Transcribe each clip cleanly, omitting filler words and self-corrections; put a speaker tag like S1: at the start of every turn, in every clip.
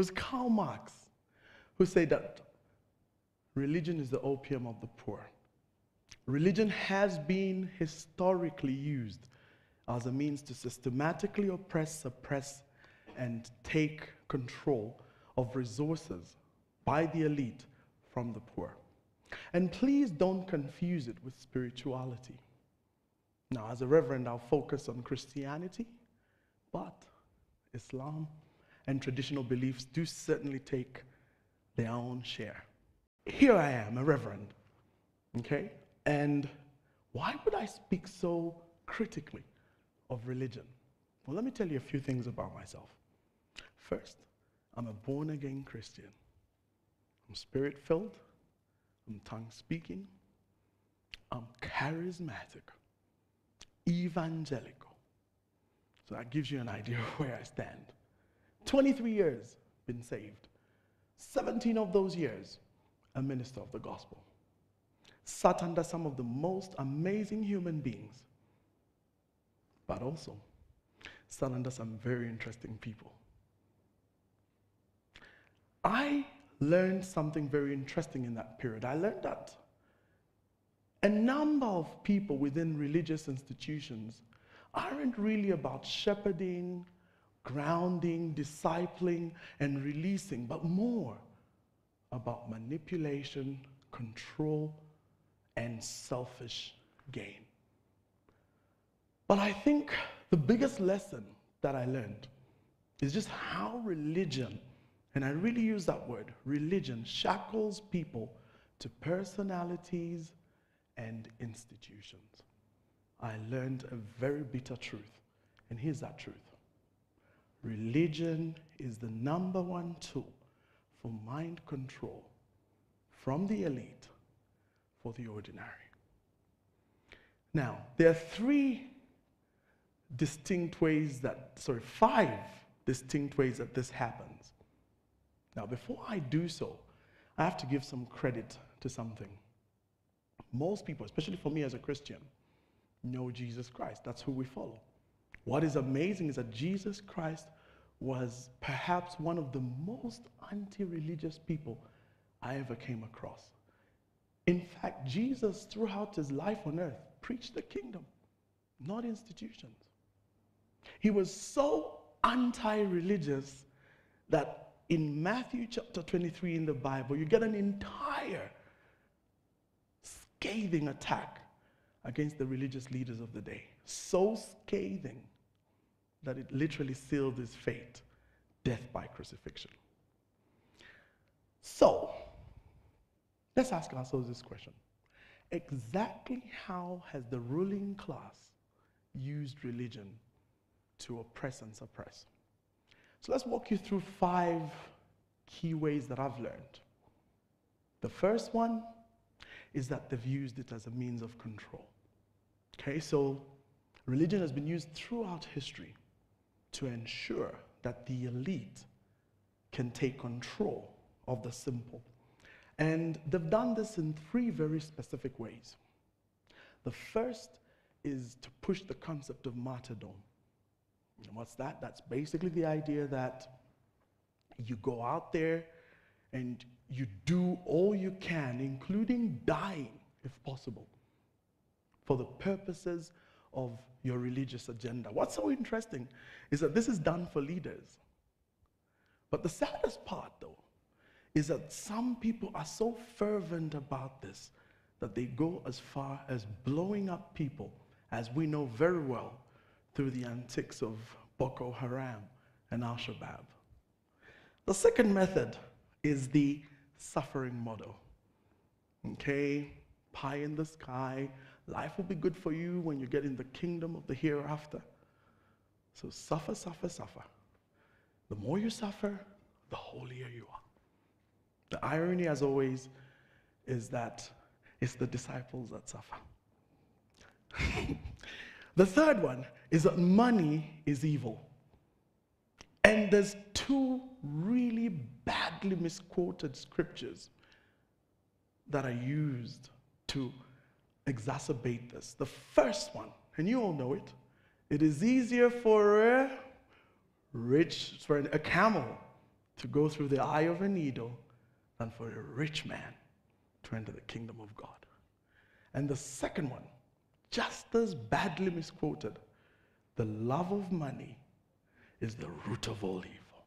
S1: was Karl Marx who said that religion is the opium of the poor. Religion has been historically used as a means to systematically oppress, suppress, and take control of resources by the elite from the poor. And please don't confuse it with spirituality. Now, as a reverend, I'll focus on Christianity, but Islam and traditional beliefs do certainly take their own share. Here I am, a reverend, okay? And why would I speak so critically of religion? Well, let me tell you a few things about myself. First, I'm a born-again Christian. I'm spirit-filled, I'm tongue-speaking, I'm charismatic, evangelical. So that gives you an idea of where I stand. 23 years been saved. 17 of those years, a minister of the gospel. Sat under some of the most amazing human beings, but also sat under some very interesting people. I learned something very interesting in that period. I learned that a number of people within religious institutions aren't really about shepherding, grounding, discipling, and releasing, but more about manipulation, control, and selfish gain. But I think the biggest lesson that I learned is just how religion, and I really use that word, religion, shackles people to personalities and institutions. I learned a very bitter truth, and here's that truth. Religion is the #1 tool for mind control from the elite for the ordinary. Now, there are five distinct ways that this happens. Now, before I do so, I have to give some credit to something. Most people, especially for me as a Christian, know Jesus Christ. That's who we follow. What is amazing is that Jesus Christ was perhaps one of the most anti-religious people I ever came across. In fact, Jesus, throughout his life on earth, preached the kingdom, not institutions. He was so anti-religious that in Matthew chapter 23 in the Bible, you get an entire scathing attack against the religious leaders of the day. So scathing that it literally sealed his fate, death by crucifixion. So, let's ask ourselves this question. Exactly how has the ruling class used religion to oppress and suppress? So let's walk you through 5 key ways that I've learned. The first one is that they've used it as a means of control. Okay, so religion has been used throughout history to ensure that the elite can take control of the simple. And they've done this in 3 very specific ways. The first is to push the concept of martyrdom. And what's that? That's basically the idea that you go out there and you do all you can, including dying, if possible, for the purposes of your religious agenda. What's so interesting is that this is done for leaders. But the saddest part, though, is that some people are so fervent about this that they go as far as blowing up people, as we know very well, through the antics of Boko Haram and Al-Shabaab. The second method is the suffering model. Okay, pie in the sky, life will be good for you when you get in the kingdom of the hereafter. So suffer, suffer, suffer. The more you suffer, the holier you are. The irony, as always, is that it's the disciples that suffer. The third one is that money is evil. And there's 2 really badly misquoted scriptures that are used to exacerbate this. The first one, and you all know it, it is easier for a camel to go through the eye of a needle than for a rich man to enter the kingdom of God. And the second one, just as badly misquoted, the love of money is the root of all evil.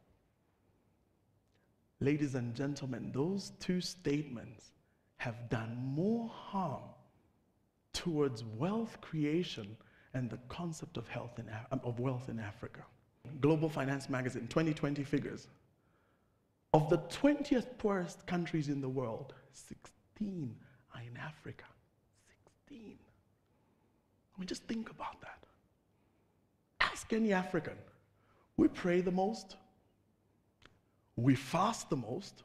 S1: Ladies and gentlemen, those two statements have done more harm towards wealth creation and the concept of wealth in Africa. Global Finance Magazine 2020 figures. Of the 20th poorest countries in the world, 16 are in Africa. 16. I mean, just think about that. Ask any African. We pray the most. We fast the most.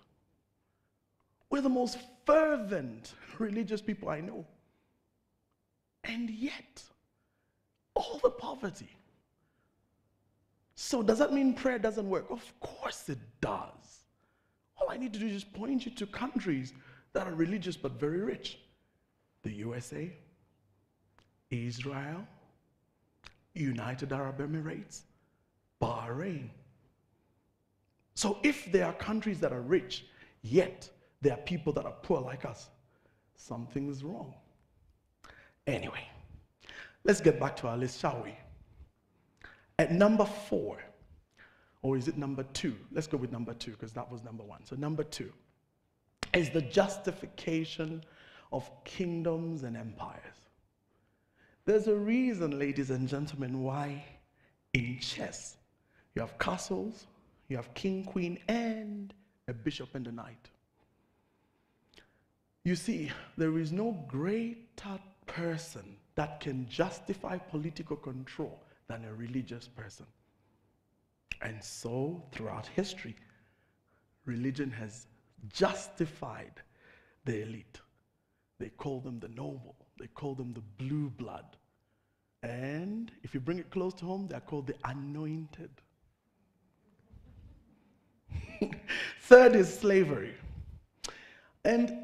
S1: We're the most fervent religious people I know. And yet, all the poverty. So does that mean prayer doesn't work? Of course it does. All I need to do is just point you to countries that are religious but very rich. The USA, Israel, United Arab Emirates, Bahrain. So if there are countries that are rich, yet there are people that are poor like us, something's wrong. Anyway, let's get back to our list, shall we? At number 4, or is it number 2? Let's go with number 2 because that was number 1. So number 2 is the justification of kingdoms and empires. There's a reason, ladies and gentlemen, why in chess you have castles, you have king, queen, and a bishop and a knight. You see, there is no greater person that can justify political control than a religious person. And so, throughout history, religion has justified the elite. They call them the noble. They call them the blue blood. And if you bring it close to home, they're called the anointed. Third is slavery. And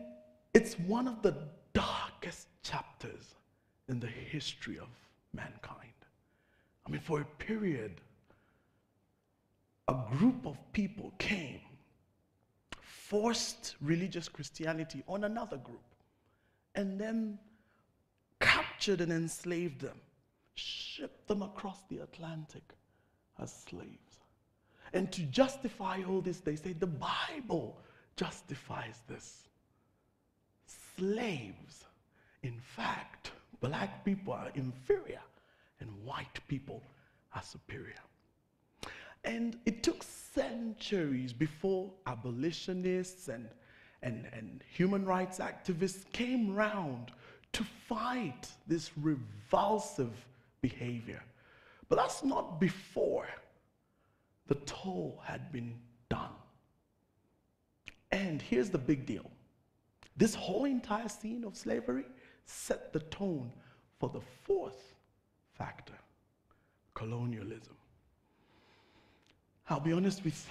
S1: it's one of the darkest chapters in the history of mankind. I mean, for a period, a group of people came, forced religious Christianity on another group, and then captured and enslaved them, shipped them across the Atlantic as slaves. And to justify all this, they say the Bible justifies this. Slaves. In fact, black people are inferior and white people are superior. And it took centuries before abolitionists and human rights activists came round to fight this revulsive behavior. But that's not before the toll had been done. And here's the big deal. This whole entire scene of slavery set the tone for the fourth factor, colonialism. I'll be honest with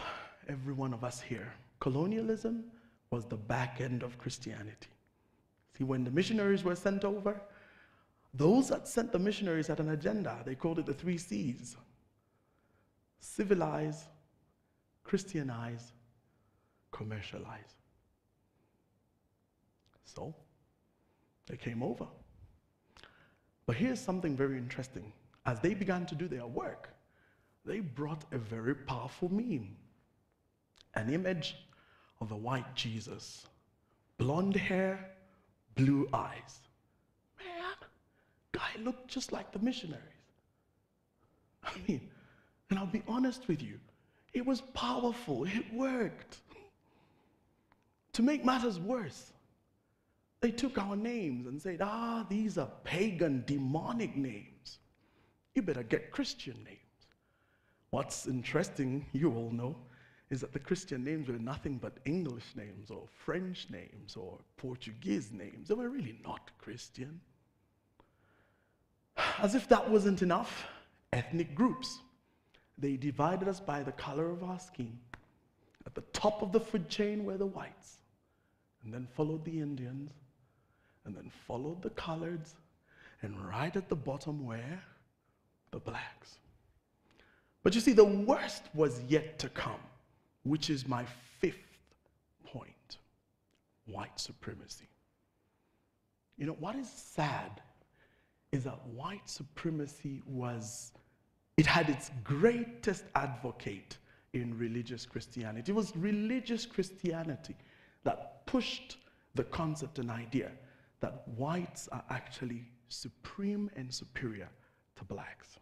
S1: every one of us here. Colonialism was the back end of Christianity. See, when the missionaries were sent over, those that sent the missionaries had an agenda. They called it the 3 C's. Civilize, Christianize, commercialize. So, they came over. But here's something very interesting. As they began to do their work, they brought a very powerful meme. An image of a white Jesus. Blonde hair, blue eyes. Man, guy looked just like the missionaries. I mean, and I'll be honest with you, it was powerful, it worked. To make matters worse, they took our names and said, these are pagan, demonic names. You better get Christian names. What's interesting, you all know, is that the Christian names were nothing but English names or French names or Portuguese names. They were really not Christian. As if that wasn't enough, ethnic groups. They divided us by the color of our skin. At the top of the food chain were the whites, and then followed the Indians, and then followed the coloreds, and right at the bottom were the blacks. But you see, the worst was yet to come which is my fifth point: white supremacy. You know, what is sad is that white supremacy it had its greatest advocate in religious Christianity. It was religious Christianity that pushed the concept and idea that whites are actually supreme and superior to blacks.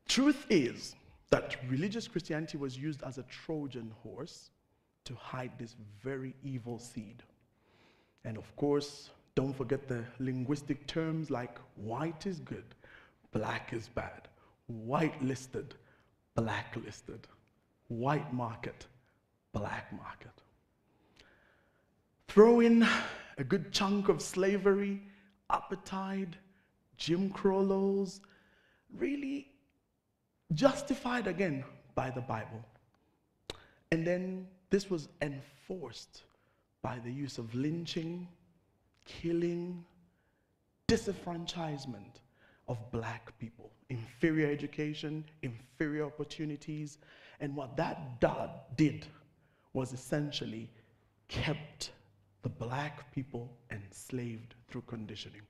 S1: Truth is that religious Christianity was used as a Trojan horse to hide this very evil seed. And of course, don't forget the linguistic terms like white is good, black is bad, white-listed, black-listed, white market, black market. Throw in a good chunk of slavery, apartheid, Jim Crow laws, really justified again by the Bible. And then this was enforced by the use of lynching, killing, disenfranchisement of black people, inferior education, inferior opportunities. And what that did was essentially kept the black people enslaved through conditioning.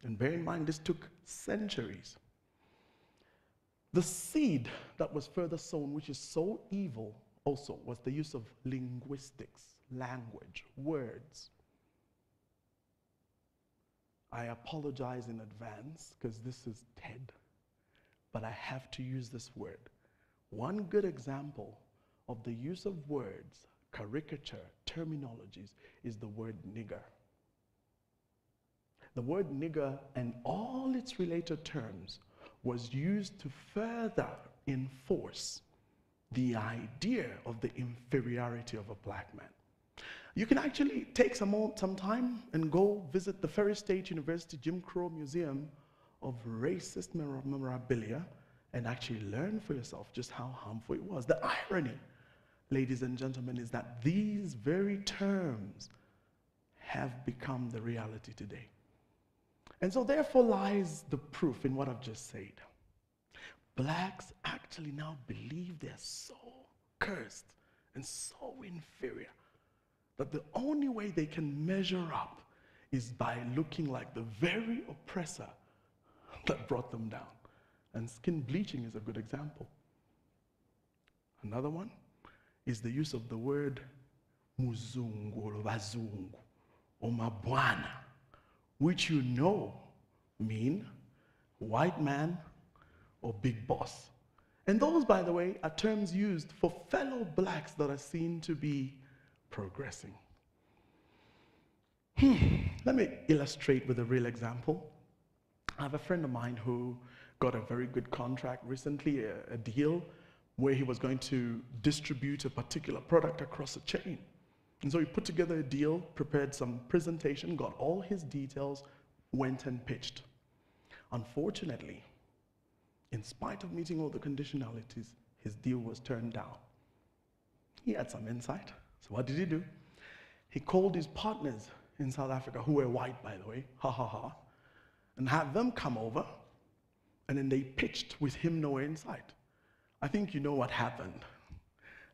S1: And bear in mind, this took centuries. The seed that was further sown, which is so evil also, was the use of linguistics, language, words. I apologize in advance because this is TED, but I have to use this word. One good example of the use of words, caricature, terminologies, is the word nigger. The word nigger and all its related terms was used to further enforce the idea of the inferiority of a black man. You can actually take some time and go visit the Ferry State University Jim Crow Museum of Racist Memorabilia and actually learn for yourself just how harmful it was. The irony, ladies and gentlemen, is that these very terms have become the reality today. And so therefore lies the proof in what I've just said. Blacks actually now believe they're so cursed and so inferior that the only way they can measure up is by looking like the very oppressor that brought them down. And skin bleaching is a good example. Another one is the use of the word muzungu or bazungu or mabwana, which you know mean white man or big boss. And those, by the way, are terms used for fellow blacks that are seen to be progressing. Let me illustrate with a real example. I have a friend of mine who got a very good contract recently, a deal where he was going to distribute a particular product across a chain. And so he put together a deal, prepared some presentation, got all his details, went and pitched. Unfortunately, in spite of meeting all the conditionalities, his deal was turned down. He had some insight. So what did he do? He called his partners in South Africa, who were white, by the way, and had them come over, and then they pitched with him no insight. I think you know what happened.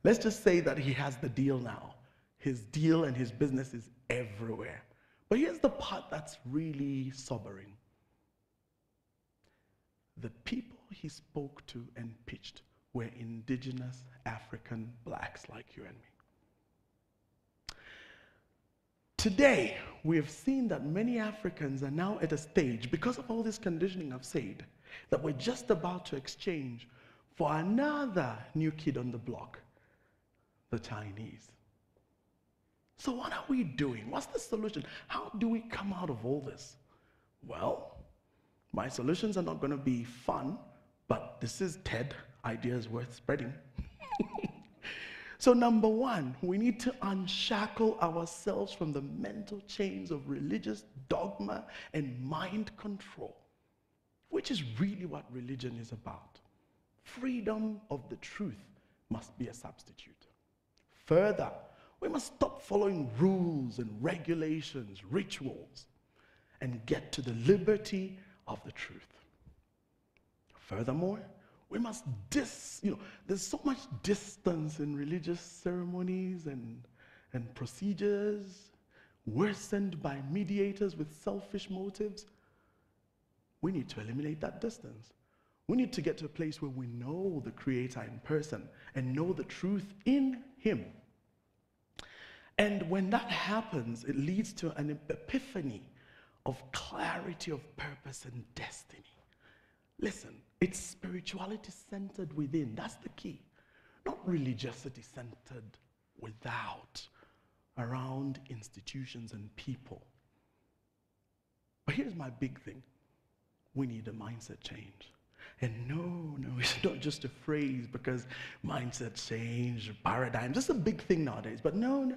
S1: Let's just say that he has the deal now. His deal and his business is everywhere. But here's the part that's really sobering. The people he spoke to and pitched were indigenous African blacks like you and me. Today, we have seen that many Africans are now at a stage, because of all this conditioning I've said, that we're just about to exchange for another new kid on the block, the Chinese. So what are we doing? What's the solution? How do we come out of all this? Well, my solutions are not going to be fun, but this is TED, ideas worth spreading. So number one, we need to unshackle ourselves from the mental chains of religious dogma and mind control, which is really what religion is about. Freedom of the truth must be a substitute. Further, we must stop following rules and regulations, rituals, and get to the liberty of the truth. Furthermore, We must there's so much distance in religious ceremonies and procedures, worsened by mediators with selfish motives. We need to eliminate that distance. We need to get to a place where we know the Creator in person and know the truth in Him. And when that happens, it leads to an epiphany of clarity of purpose and destiny. Listen, it's spirituality centered within. That's the key. Not religiosity centered without, around institutions and people. But here's my big thing. We need a mindset change. And no, it's not just a phrase, because mindset change, paradigm, this is a big thing nowadays. But no.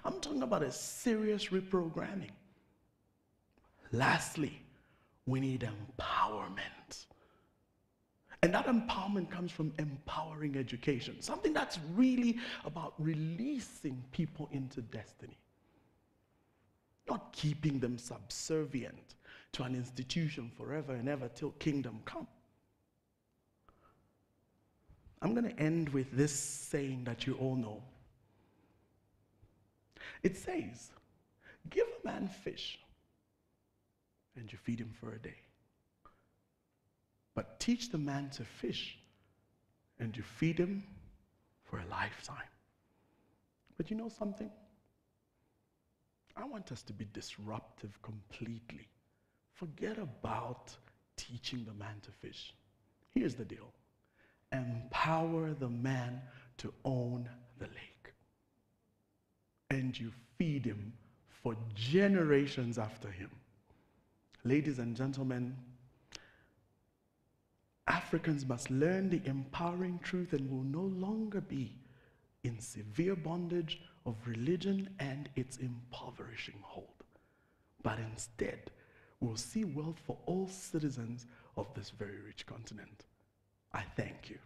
S1: I'm talking about a serious reprogramming. Lastly, we need empowerment. And that empowerment comes from empowering education, something that's really about releasing people into destiny, not keeping them subservient to an institution forever and ever till kingdom come. I'm going to end with this saying that you all know. It says, give a man fish and you feed him for a day. But teach the man to fish and you feed him for a lifetime. But you know something? I want us to be disruptive completely. Forget about teaching the man to fish. Here's the deal. Empower the man to own the lake. And you feed him for generations after him. Ladies and gentlemen, Africans must learn the empowering truth and will no longer be in severe bondage of religion and its impoverishing hold. But instead, we'll see wealth for all citizens of this very rich continent. I thank you.